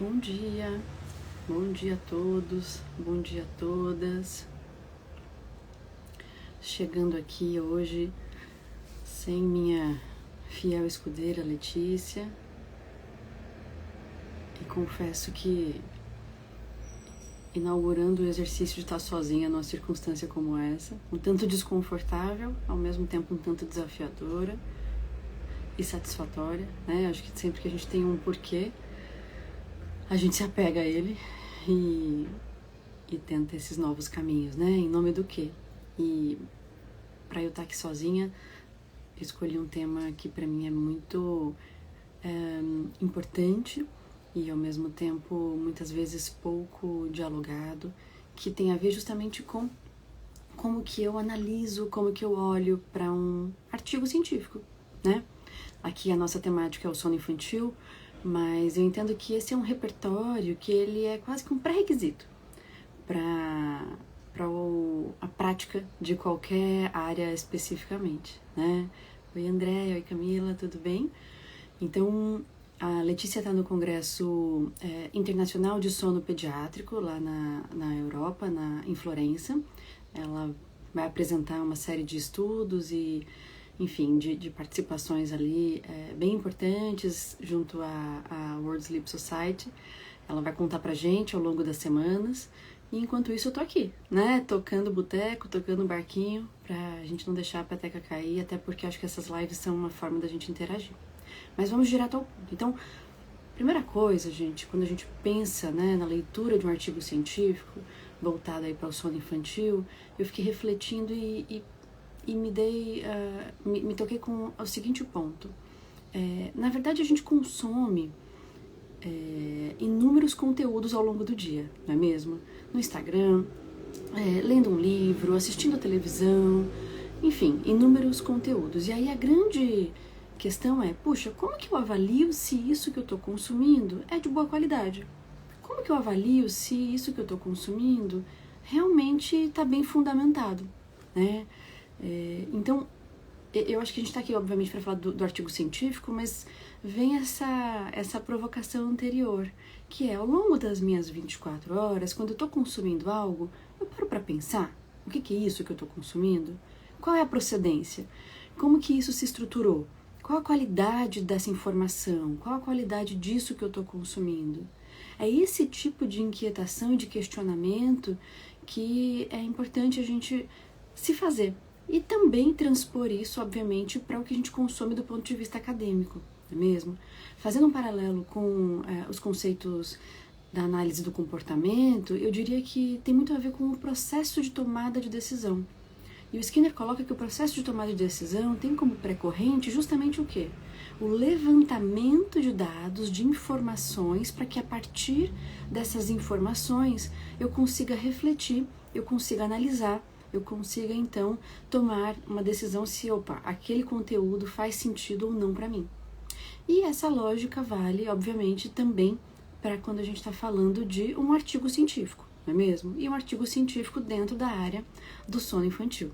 Bom dia a todos, bom dia a todas. Chegando aqui hoje sem minha fiel escudeira Letícia, e confesso que inaugurando o exercício de estar sozinha numa circunstância como essa, um tanto desconfortável, ao mesmo tempo um tanto desafiadora e satisfatória, né? Acho que sempre que a gente tem um porquê, a gente se apega a ele e tenta esses novos caminhos, né? Em nome do quê? E para eu estar aqui sozinha, escolhi um tema que para mim é muito importante e ao mesmo tempo muitas vezes pouco dialogado, que tem a ver justamente com como que eu analiso, como que eu olho para um artigo científico, né? Aqui a nossa temática é o sono infantil, mas eu entendo que esse é um repertório que ele é quase que um pré-requisito para a prática de qualquer área especificamente, né? Oi André, oi Camila, tudo bem? Então, a Letícia está no Congresso Internacional de Sono Pediátrico, lá na Europa, em Florença. Ela vai apresentar uma série de estudos e, enfim, de participações ali bem importantes junto à World Sleep Society. Ela vai contar pra gente ao longo das semanas. E enquanto isso eu tô aqui, né, tocando boteco, tocando barquinho, pra gente não deixar a peteca cair, até porque acho que essas lives são uma forma da gente interagir. Mas vamos direto ao ponto. Então, primeira coisa, gente, quando a gente pensa, né, na leitura de um artigo científico voltado aí para o sono infantil, eu fiquei refletindo e me toquei com o seguinte ponto. Na verdade, a gente consome inúmeros conteúdos ao longo do dia, não é mesmo? No Instagram, lendo um livro, assistindo a televisão, enfim, inúmeros conteúdos. E aí a grande questão é, puxa, como que eu avalio se isso que eu estou consumindo é de boa qualidade? Como que eu avalio se isso que eu estou consumindo realmente está bem fundamentado, né? Então, eu acho que a gente está aqui, obviamente, para falar do artigo científico, mas vem essa provocação anterior, que é, ao longo das minhas 24 horas, quando eu estou consumindo algo, eu paro para pensar, o que é isso que eu estou consumindo? Qual é a procedência? Como que isso se estruturou? Qual a qualidade dessa informação? Qual a qualidade disso que eu estou consumindo? É esse tipo de inquietação e de questionamento que é importante a gente se fazer. E também transpor isso, obviamente, para o que a gente consome do ponto de vista acadêmico, não é mesmo? Fazendo um paralelo com os conceitos da análise do comportamento, eu diria que tem muito a ver com o processo de tomada de decisão. E o Skinner coloca que o processo de tomada de decisão tem como pré-corrente justamente o quê? O levantamento de dados, de informações, para que a partir dessas informações eu consiga refletir, eu consiga analisar, eu consiga então tomar uma decisão se, aquele conteúdo faz sentido ou não para mim. E essa lógica vale, obviamente, também para quando a gente está falando de um artigo científico, não é mesmo? E um artigo científico dentro da área do sono infantil.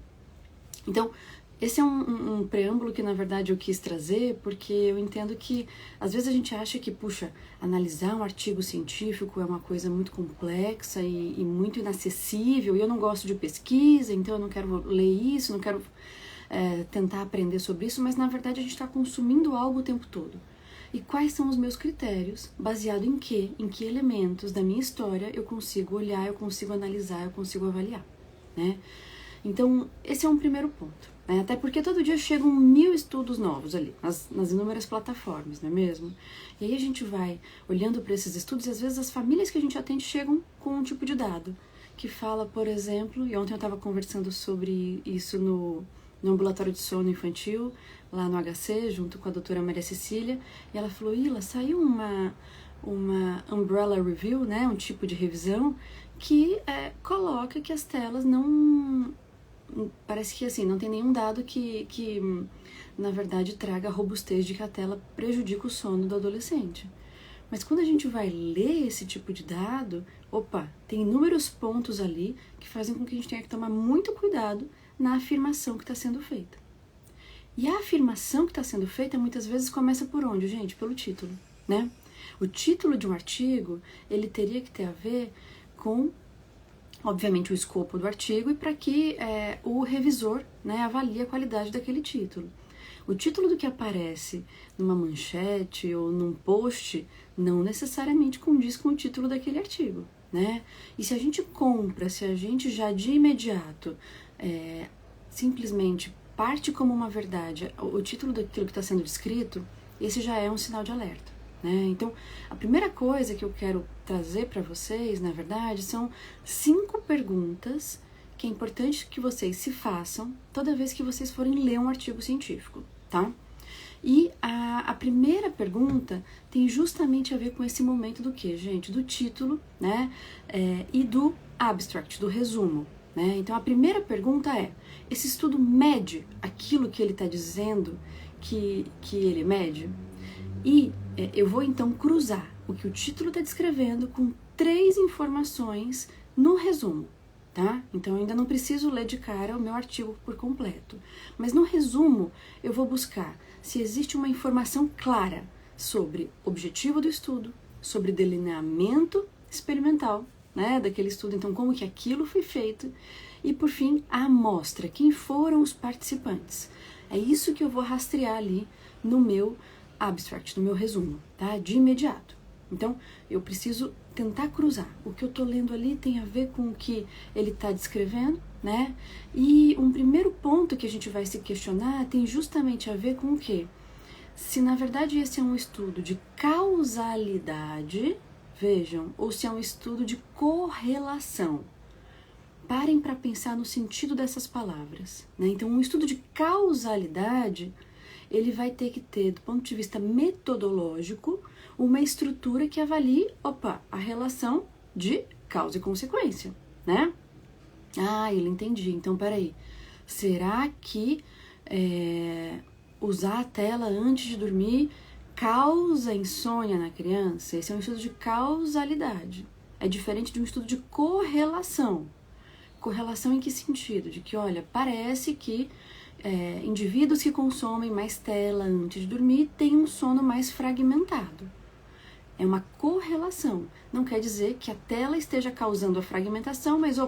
Então, esse é um preâmbulo que, na verdade, eu quis trazer porque eu entendo que, às vezes, a gente acha que, analisar um artigo científico é uma coisa muito complexa e muito inacessível, e eu não gosto de pesquisa, então eu não quero ler isso, não quero tentar aprender sobre isso, mas, na verdade, a gente está consumindo algo o tempo todo. E quais são os meus critérios? Baseado em quê? Em que elementos da minha história eu consigo olhar, eu consigo analisar, eu consigo avaliar, né? Então, esse é um primeiro ponto, né? Até porque todo dia chegam 1000 estudos novos ali, nas inúmeras plataformas, não é mesmo? E aí a gente vai olhando para esses estudos e às vezes as famílias que a gente atende chegam com um tipo de dado que fala, por exemplo, e ontem eu estava conversando sobre isso no ambulatório de sono infantil, lá no HC, junto com a doutora Maria Cecília, e ela falou, Ila, saiu uma umbrella review, né, um tipo de revisão, que coloca que as telas não... Parece que assim, não tem nenhum dado que na verdade traga a robustez de que a tela prejudica o sono do adolescente. Mas quando a gente vai ler esse tipo de dado, tem inúmeros pontos ali que fazem com que a gente tenha que tomar muito cuidado na afirmação que está sendo feita. E a afirmação que está sendo feita muitas vezes começa por onde, gente? Pelo título, né? O título de um artigo, ele teria que ter a ver com, obviamente, o escopo do artigo e para que o revisor, né, avalie a qualidade daquele título. O título do que aparece numa manchete ou num post não necessariamente condiz com o título daquele artigo, né? E se a gente compra, se a gente já de imediato simplesmente parte como uma verdade o título daquilo que está sendo descrito, esse já é um sinal de alerta, né? Então, a primeira coisa que eu quero trazer para vocês, na verdade, são 5 perguntas que é importante que vocês se façam toda vez que vocês forem ler um artigo científico, tá? E a primeira pergunta tem justamente a ver com esse momento do que, gente? Do título, né? E do abstract, do resumo, né? Então, a primeira pergunta é: esse estudo mede aquilo que ele está dizendo que ele mede? E eu vou, então, cruzar o que o título está descrevendo com 3 informações no resumo. Tá? Então, eu ainda não preciso ler de cara o meu artigo por completo. Mas no resumo, eu vou buscar se existe uma informação clara sobre o objetivo do estudo, sobre delineamento experimental, né, daquele estudo, então como que aquilo foi feito, e por fim, a amostra, quem foram os participantes. É isso que eu vou rastrear ali no meu abstract, no meu resumo, tá? De imediato. Então, eu preciso tentar cruzar. O que eu estou lendo ali tem a ver com o que ele está descrevendo, né? E um primeiro ponto que a gente vai se questionar tem justamente a ver com o quê? Se na verdade esse é um estudo de causalidade, vejam, ou se é um estudo de correlação. Parem para pensar no sentido dessas palavras, né? Então, um estudo de causalidade, ele vai ter que ter, do ponto de vista metodológico, uma estrutura que avalie, a relação de causa e consequência, né? Ah, eu entendi. Então, peraí. Será que usar a tela antes de dormir causa insônia na criança? Esse é um estudo de causalidade. É diferente de um estudo de correlação. Correlação em que sentido? De que, olha, parece que indivíduos que consomem mais tela antes de dormir têm um sono mais fragmentado. É uma correlação. Não quer dizer que a tela esteja causando a fragmentação, mas,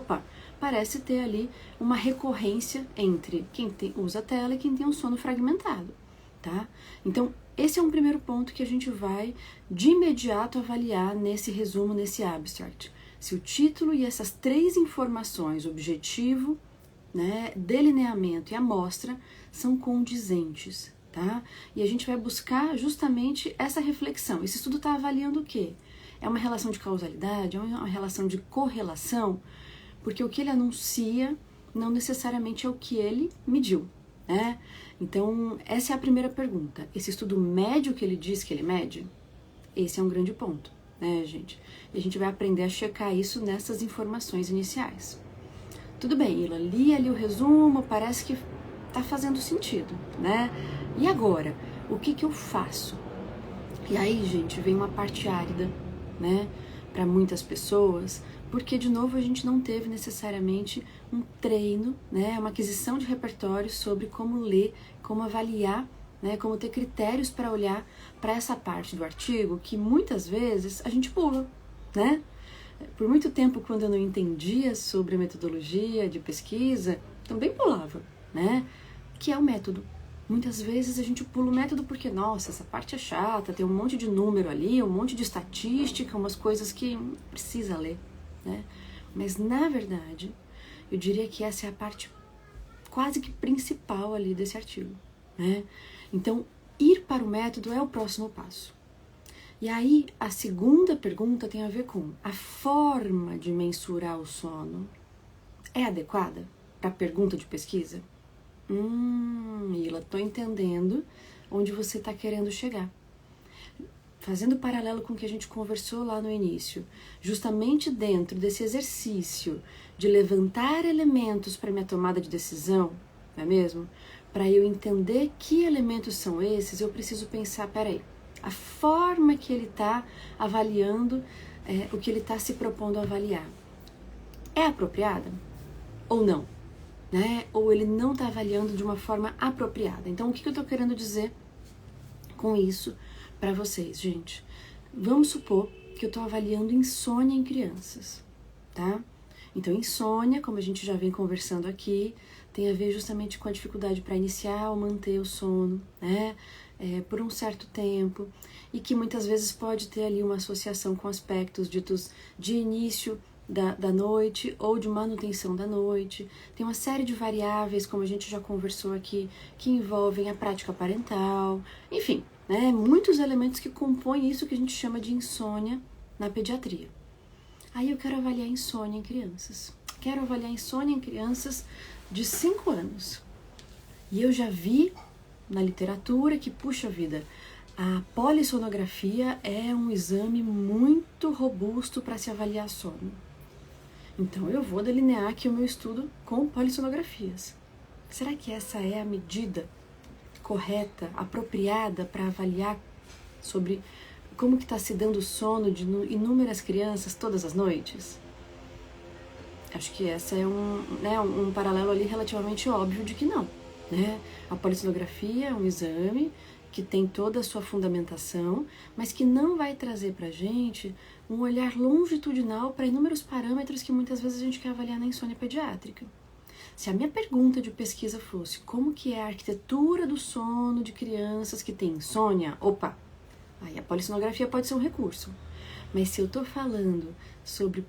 parece ter ali uma recorrência entre quem usa a tela e quem tem um sono fragmentado, tá? Então, esse é um primeiro ponto que a gente vai, de imediato, avaliar nesse resumo, nesse abstract. Se o título e essas 3 informações, objetivo, né, delineamento e amostra, são condizentes, tá? E a gente vai buscar justamente essa reflexão. Esse estudo está avaliando o quê? É uma relação de causalidade? É uma relação de correlação? Porque o que ele anuncia não necessariamente é o que ele mediu, né? Então, essa é a primeira pergunta. Esse estudo mede o que ele diz que ele mede? Esse é um grande ponto, né, gente? E a gente vai aprender a checar isso nessas informações iniciais. Tudo bem, Ila, li ali o resumo, parece que tá fazendo sentido, né? E agora, o que eu faço? E aí, gente, vem uma parte árida, né, para muitas pessoas, porque, de novo, a gente não teve necessariamente um treino, né, uma aquisição de repertório sobre como ler, como avaliar, né, como ter critérios para olhar para essa parte do artigo que muitas vezes a gente pula, né? Por muito tempo, quando eu não entendia sobre a metodologia de pesquisa, também pulava, né? Que é o método. Muitas vezes a gente pula o método porque, nossa, essa parte é chata, tem um monte de número ali, um monte de estatística, umas coisas que precisa ler, né? Mas, na verdade, eu diria que essa é a parte quase que principal ali desse artigo, né? Então, ir para o método é o próximo passo. E aí, a segunda pergunta tem a ver com a forma de mensurar o sono é adequada para a pergunta de pesquisa? Ila, tô entendendo onde você está querendo chegar. Fazendo paralelo com o que a gente conversou lá no início, justamente dentro desse exercício de levantar elementos para minha tomada de decisão, não é mesmo? Para eu entender que elementos são esses, eu preciso pensar, peraí, a forma que ele está avaliando o que ele está se propondo a avaliar é apropriada ou não? Né? Ou ele não está avaliando de uma forma apropriada. Então, o que eu estou querendo dizer com isso para vocês, gente? Vamos supor que eu estou avaliando insônia em crianças, tá? Então, insônia, como a gente já vem conversando aqui, tem a ver justamente com a dificuldade para iniciar ou manter o sono, né? Por um certo tempo, e que muitas vezes pode ter ali uma associação com aspectos ditos de início da noite ou de manutenção da noite. Tem uma série de variáveis, como a gente já conversou aqui, que envolvem a prática parental, enfim, né? Muitos elementos que compõem isso que a gente chama de insônia na pediatria. Aí eu quero avaliar insônia em crianças. Quero avaliar insônia em crianças de 5 anos. E eu já vi na literatura que, puxa vida, a polissonografia é um exame muito robusto para se avaliar sono. Então eu vou delinear aqui o meu estudo com polissonografias. Será que essa é a medida correta, apropriada para avaliar sobre como que está se dando o sono de inúmeras crianças todas as noites? Acho que essa é um paralelo ali relativamente óbvio de que não, né? A polissonografia é um exame que tem toda a sua fundamentação, mas que não vai trazer para a gente um olhar longitudinal para inúmeros parâmetros que muitas vezes a gente quer avaliar na insônia pediátrica. Se a minha pergunta de pesquisa fosse como que é a arquitetura do sono de crianças que têm insônia, opa, aí a polissonografia pode ser um recurso. Mas se eu estou falando sobre,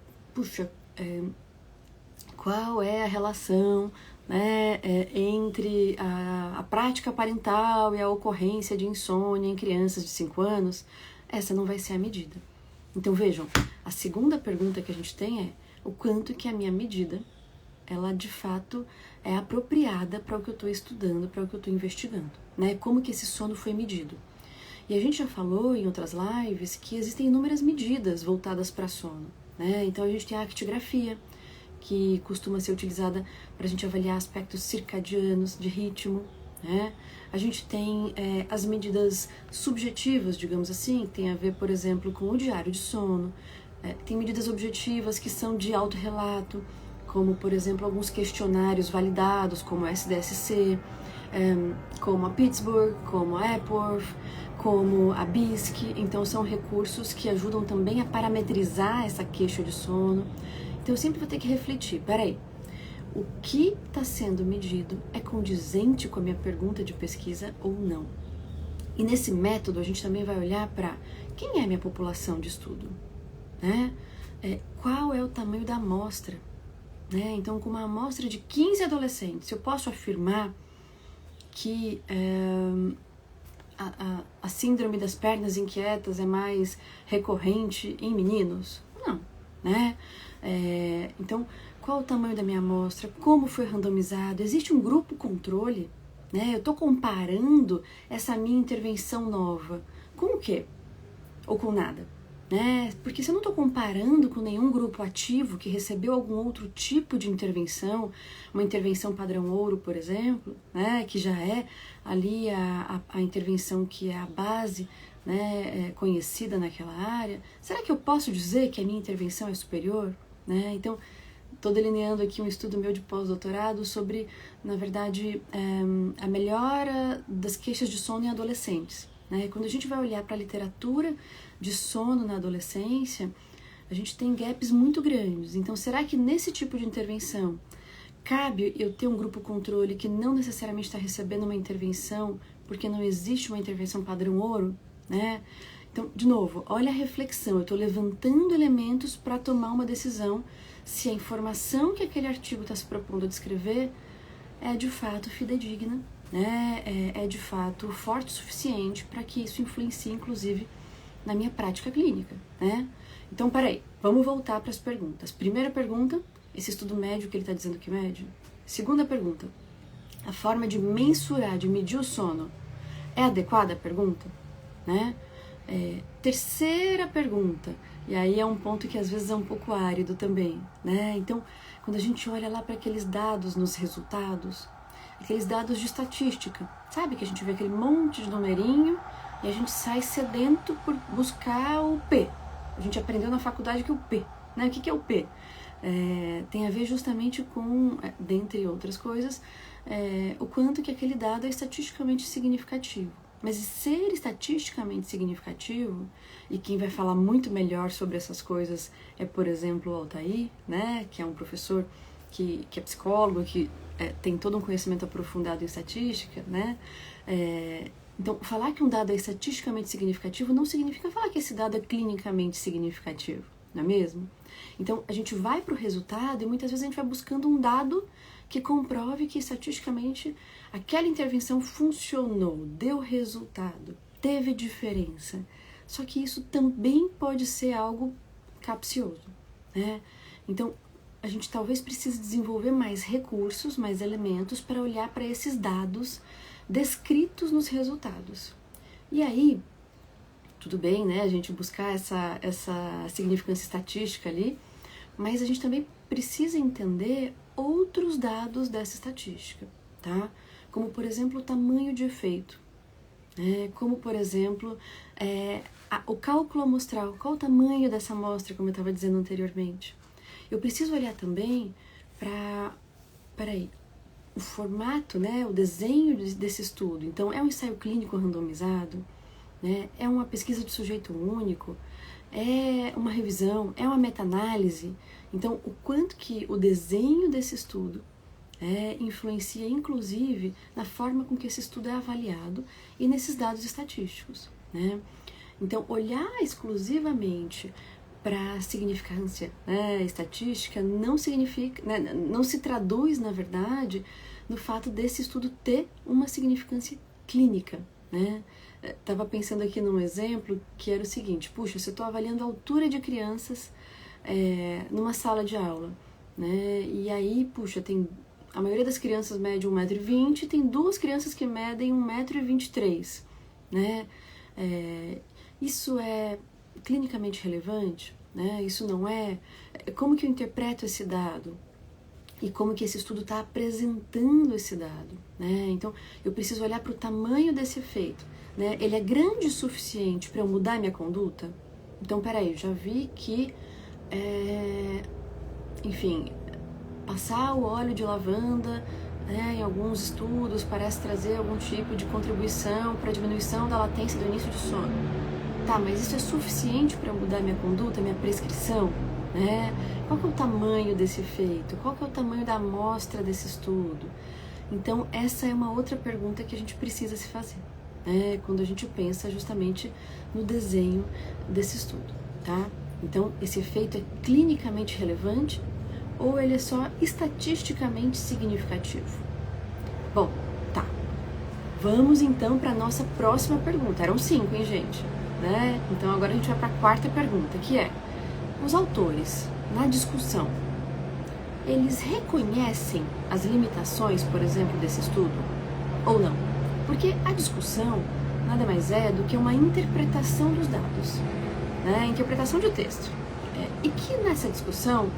qual é a relação, né, entre a prática parental e a ocorrência de insônia em crianças de 5 anos, essa não vai ser a medida. Então vejam, a segunda pergunta que a gente tem é o quanto que a minha medida, ela de fato é apropriada para o que eu estou estudando, para o que eu estou investigando, né? Como que esse sono foi medido. E a gente já falou em outras lives que existem inúmeras medidas voltadas para sono, né? Então a gente tem a actigrafia, que costuma ser utilizada para a gente avaliar aspectos circadianos, de ritmo, né? A gente tem as medidas subjetivas, digamos assim, que tem a ver, por exemplo, com o diário de sono. Tem medidas objetivas que são de autorrelato, como, por exemplo, alguns questionários validados, como o SDSC, como a Pittsburgh, como a Epworth, como a BISC. Então, são recursos que ajudam também a parametrizar essa queixa de sono. Então eu sempre vou ter que refletir, peraí, o que está sendo medido é condizente com a minha pergunta de pesquisa ou não? E nesse método a gente também vai olhar para quem é a minha população de estudo, né? Qual é o tamanho da amostra, né? Então, com uma amostra de 15 adolescentes, eu posso afirmar que a síndrome das pernas inquietas é mais recorrente em meninos? Não, né? Então, qual o tamanho da minha amostra? Como foi randomizado? Existe um grupo controle? Né? Eu estou comparando essa minha intervenção nova com o quê? Ou com nada? Né? Porque se eu não estou comparando com nenhum grupo ativo que recebeu algum outro tipo de intervenção, uma intervenção padrão ouro, por exemplo, né? Que já é ali a intervenção que é a base, né? Conhecida naquela área, será que eu posso dizer que a minha intervenção é superior? Né? Então, estou delineando aqui um estudo meu de pós-doutorado sobre, na verdade, a melhora das queixas de sono em adolescentes. Né? Quando a gente vai olhar para a literatura de sono na adolescência, a gente tem gaps muito grandes. Então, será que nesse tipo de intervenção cabe eu ter um grupo controle que não necessariamente está recebendo uma intervenção porque não existe uma intervenção padrão ouro? Né? Então, de novo, olha a reflexão, eu estou levantando elementos para tomar uma decisão se a informação que aquele artigo está se propondo a descrever é de fato fidedigna, né? É de fato forte o suficiente para que isso influencie, inclusive, na minha prática clínica, né? Então, peraí, vamos voltar para as perguntas. Primeira pergunta, esse estudo médio que ele está dizendo que mede. Segunda pergunta, a forma de mensurar, de medir o sono é adequada a pergunta, né? Terceira pergunta, e aí é um ponto que às vezes é um pouco árido também, né? Então, quando a gente olha lá para aqueles dados nos resultados, aqueles dados de estatística, sabe? Que a gente vê aquele monte de numerinho e a gente sai sedento por buscar o P. A gente aprendeu na faculdade que é o P, né? O que é o P? Tem a ver justamente com, dentre outras coisas, o quanto que aquele dado é estatisticamente significativo. Mas ser estatisticamente significativo, e quem vai falar muito melhor sobre essas coisas é, por exemplo, o Altair, né, que é um professor que é psicólogo, que tem todo um conhecimento aprofundado em estatística, né? Então, falar que um dado é estatisticamente significativo não significa falar que esse dado é clinicamente significativo, não é mesmo? Então, a gente vai para o resultado e muitas vezes a gente vai buscando um dado que comprove que estatisticamente aquela intervenção funcionou, deu resultado, teve diferença. Só que isso também pode ser algo capcioso, né? Então, a gente talvez precise desenvolver mais recursos, mais elementos para olhar para esses dados descritos nos resultados. E aí, tudo bem, né, a gente buscar essa significância estatística ali, mas a gente também precisa entender outros dados dessa estatística, tá? Como, por exemplo, o tamanho de efeito, como, por exemplo, o cálculo amostral, qual o tamanho dessa amostra, como eu estava dizendo anteriormente. Eu preciso olhar também para, o formato, né, o desenho desse estudo. Então, é um ensaio clínico randomizado, né, é uma pesquisa de sujeito único, é uma revisão, é uma meta-análise. Então, o quanto que o desenho desse estudo influencia, inclusive, na forma com que esse estudo é avaliado e nesses dados estatísticos, né? Então, olhar exclusivamente para a significância estatística não significa, não se traduz, na verdade, no fato desse estudo ter uma significância clínica, né? Estava pensando aqui num exemplo que era o seguinte: puxa, se eu estou avaliando a altura de crianças numa sala de aula, né? E aí, puxa, a maioria das crianças mede 1,20 m, tem 2 crianças que medem 1,23 m, né? Isso é clinicamente relevante, né? Isso não é... Como que eu interpreto esse dado? E como que esse estudo está apresentando esse dado, né? Então, eu preciso olhar para o tamanho desse efeito, né? Ele é grande o suficiente para eu mudar minha conduta? Então, peraí, já vi que, enfim, passar o óleo de lavanda, em alguns estudos, parece trazer algum tipo de contribuição para a diminuição da latência do início de sono. Tá, mas isso é suficiente para mudar minha conduta, minha prescrição? Né? Qual que é o tamanho desse efeito? Qual que é o tamanho da amostra desse estudo? Então, essa é uma outra pergunta que a gente precisa se fazer, né? Quando a gente pensa justamente no desenho desse estudo, tá? Então, esse efeito é clinicamente relevante ou ele é só estatisticamente significativo? Bom, tá. Vamos então para a nossa próxima pergunta. Eram 5, hein, gente? Né? Então agora a gente vai para a 4ª pergunta, que é: os autores, na discussão, eles reconhecem as limitações, por exemplo, desse estudo? Ou não? Porque a discussão nada mais é do que uma interpretação dos dados, né? Interpretação de texto. E que nessa discussão,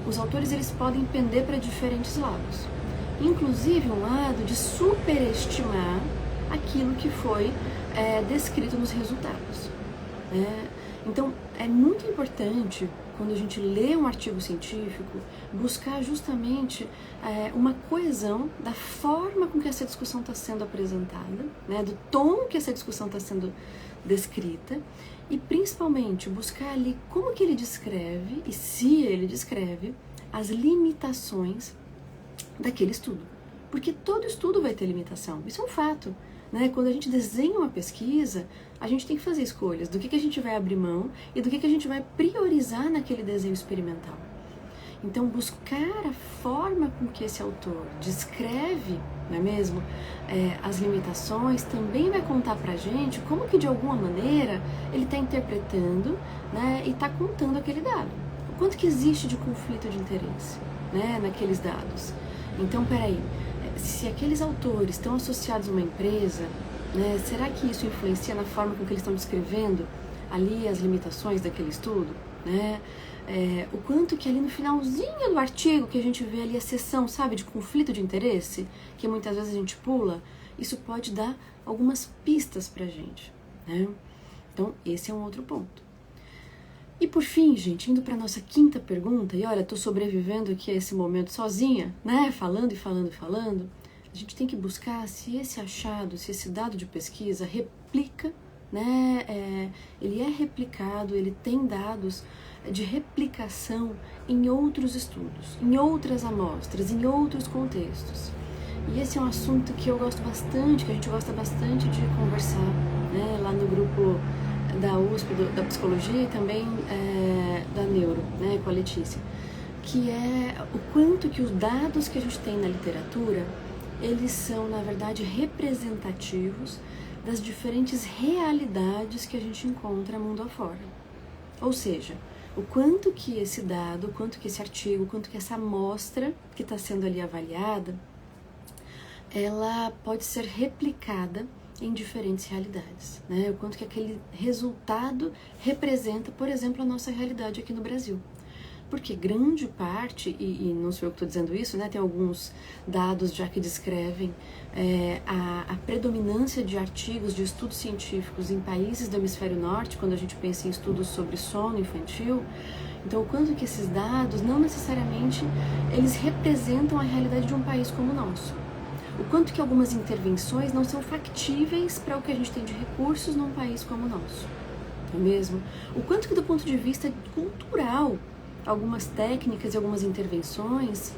os autores eles podem pender para diferentes lados. Inclusive um lado de superestimar aquilo que foi descrito nos resultados. Então, é muito importante, quando a gente lê um artigo científico, buscar justamente uma coesão da forma com que essa discussão está sendo apresentada, né, do tom que essa discussão está sendo descrita, e principalmente buscar ali como que ele descreve, e se ele descreve, as limitações daquele estudo. Porque todo estudo vai ter limitação, isso é um fato. Né? Quando a gente desenha uma pesquisa, a gente tem que fazer escolhas do que a gente vai abrir mão e do que a gente vai priorizar naquele desenho experimental. Então, buscar a forma com que esse autor descreve, não é mesmo, as limitações, também vai contar pra gente como que, de alguma maneira, ele está interpretando, né, e está contando aquele dado. O quanto que existe de conflito de interesse, né, naqueles dados. Então, peraí, se aqueles autores estão associados a uma empresa, né, será que isso influencia na forma com que eles estão descrevendo ali as limitações daquele estudo? Né? O quanto que ali no finalzinho do artigo que a gente vê ali a seção, sabe, de conflito de interesse, que muitas vezes a gente pula, isso pode dar algumas pistas pra gente, né? Então, esse é um outro ponto. E por fim, gente, indo para nossa 5ª pergunta, e olha, tô sobrevivendo aqui a esse momento sozinha, né, falando e falando e falando, a gente tem que buscar se esse achado, se esse dado de pesquisa replica, né, ele é replicado, ele tem dados de replicação em outros estudos, em outras amostras, em outros contextos. E esse é um assunto que eu gosto bastante, que a gente gosta bastante de conversar, né, lá no grupo da USP, da Psicologia e também da Neuro, né, com a Letícia, que é o quanto que os dados que a gente tem na literatura, eles são, na verdade, representativos das diferentes realidades que a gente encontra mundo afora. Ou seja, o quanto que esse dado, o quanto que esse artigo, o quanto que essa amostra que está sendo ali avaliada, ela pode ser replicada em diferentes realidades, né? O quanto que aquele resultado representa, por exemplo, a nossa realidade aqui no Brasil. Porque grande parte, e não sou eu que estou dizendo isso, né? Tem alguns dados já que descrevem a predominância de artigos, de estudos científicos em países do hemisfério norte, quando a gente pensa em estudos sobre sono infantil. Então, o quanto que esses dados, não necessariamente, eles representam a realidade de um país como o nosso. O quanto que algumas intervenções não são factíveis para o que a gente tem de recursos num país como o nosso, não é mesmo? O quanto que do ponto de vista cultural, algumas técnicas e algumas intervenções,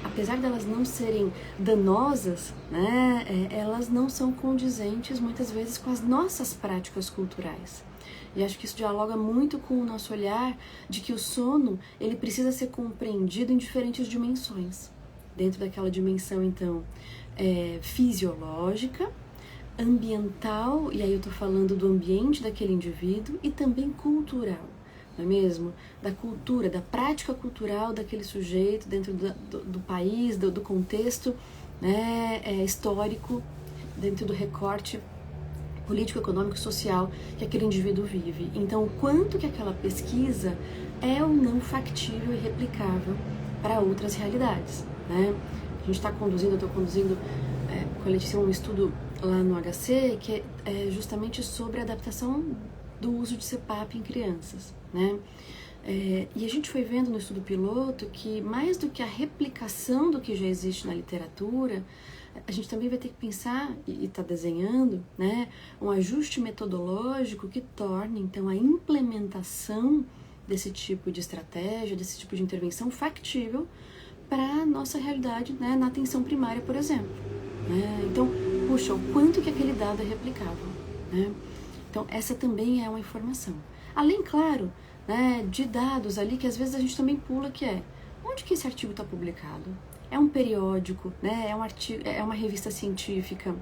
apesar delas não serem danosas, né, elas não são condizentes muitas vezes com as nossas práticas culturais. E acho que isso dialoga muito com o nosso olhar de que o sono, ele precisa ser compreendido em diferentes dimensões. Dentro daquela dimensão, então, fisiológica, ambiental, e aí eu estou falando do ambiente daquele indivíduo, e também cultural, não é mesmo? Da cultura, da prática cultural daquele sujeito dentro do país, do contexto, né, histórico, dentro do recorte político, econômico, social que aquele indivíduo vive. Então, o quanto que aquela pesquisa é ou não factível e replicável para outras realidades, né? A gente está conduzindo, eu estou conduzindo com a Letícia um estudo lá no HC que é justamente sobre a adaptação do uso de CPAP em crianças, né? E a gente foi vendo no estudo piloto que mais do que a replicação do que já existe na literatura, a gente também vai ter que pensar, e está desenhando, né, um ajuste metodológico que torne, então, a implementação desse tipo de estratégia, desse tipo de intervenção factível para a nossa realidade, né, na atenção primária, por exemplo. Né? Então, puxa, o quanto que aquele dado é replicável. Né? Então, essa também é uma informação. Além, claro, né, de dados ali que às vezes a gente também pula, que é onde que esse artigo está publicado? É um periódico, né? É um artigo, é uma revista científica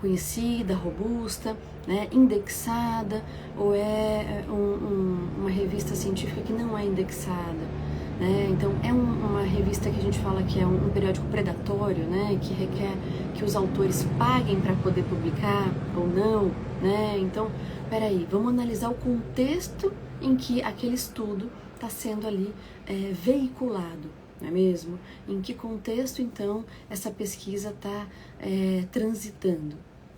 conhecida, robusta, né, indexada, ou é uma revista científica que não é indexada, né? Então é uma revista que a gente fala que é um periódico predatório, né, que requer que os autores paguem para poder publicar ou não, né? Então, peraí, vamos analisar o contexto em que aquele estudo está sendo ali veiculado, não é mesmo? Em que contexto, então, essa pesquisa está transitando?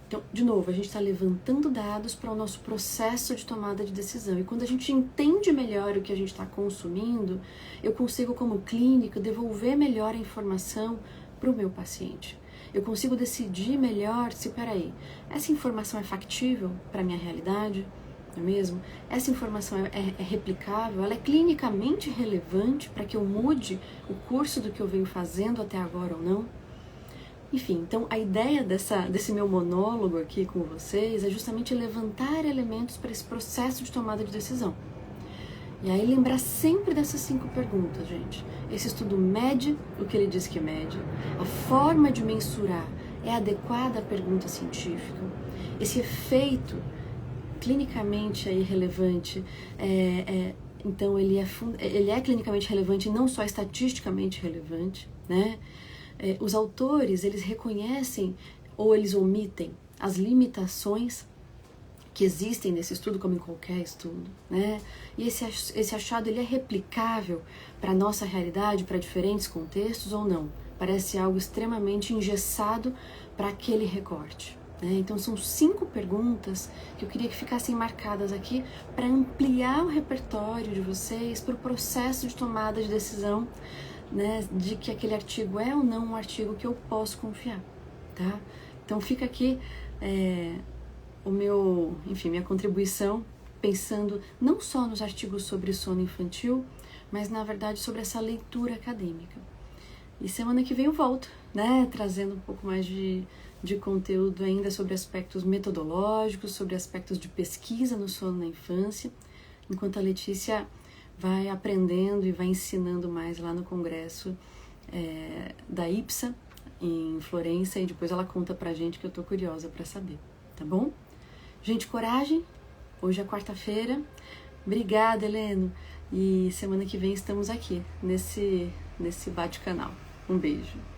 Então, de novo, a gente está levantando dados para o nosso processo de tomada de decisão. E quando a gente entende melhor o que a gente está consumindo, eu consigo, como clínico, devolver melhor a informação para o meu paciente. Eu consigo decidir melhor se, peraí, essa informação é factível para a minha realidade? Não é mesmo? Essa informação é replicável? Ela é clinicamente relevante para que eu mude o curso do que eu venho fazendo até agora ou não? Enfim, então a ideia desse meu monólogo aqui com vocês é justamente levantar elementos para esse processo de tomada de decisão. E aí lembrar sempre dessas 5 perguntas, gente. Esse estudo mede o que ele diz que mede, a forma de mensurar é adequada à pergunta científica, esse efeito clinicamente aí relevante, então ele é clinicamente relevante e não só estatisticamente relevante, né? Os autores, eles reconhecem ou eles omitem as limitações que existem nesse estudo, como em qualquer estudo, né? E esse achado, ele é replicável para a nossa realidade, para diferentes contextos ou não? Parece algo extremamente engessado para aquele recorte. Então são 5 perguntas que eu queria que ficassem marcadas aqui para ampliar o repertório de vocês para o processo de tomada de decisão né, de que aquele artigo é ou não um artigo que eu posso confiar, tá? Então fica aqui minha contribuição, pensando não só nos artigos sobre sono infantil, mas na verdade sobre essa leitura acadêmica. E semana que vem eu volto, né, trazendo um pouco mais de conteúdo ainda sobre aspectos metodológicos, sobre aspectos de pesquisa no sono na infância, enquanto a Letícia vai aprendendo e vai ensinando mais lá no congresso da IPSA, em Florença, e depois ela conta pra gente, que eu tô curiosa pra saber, tá bom? Gente, coragem, hoje é quarta-feira, obrigada, Heleno, e semana que vem estamos aqui, nesse bate-canal. Um beijo.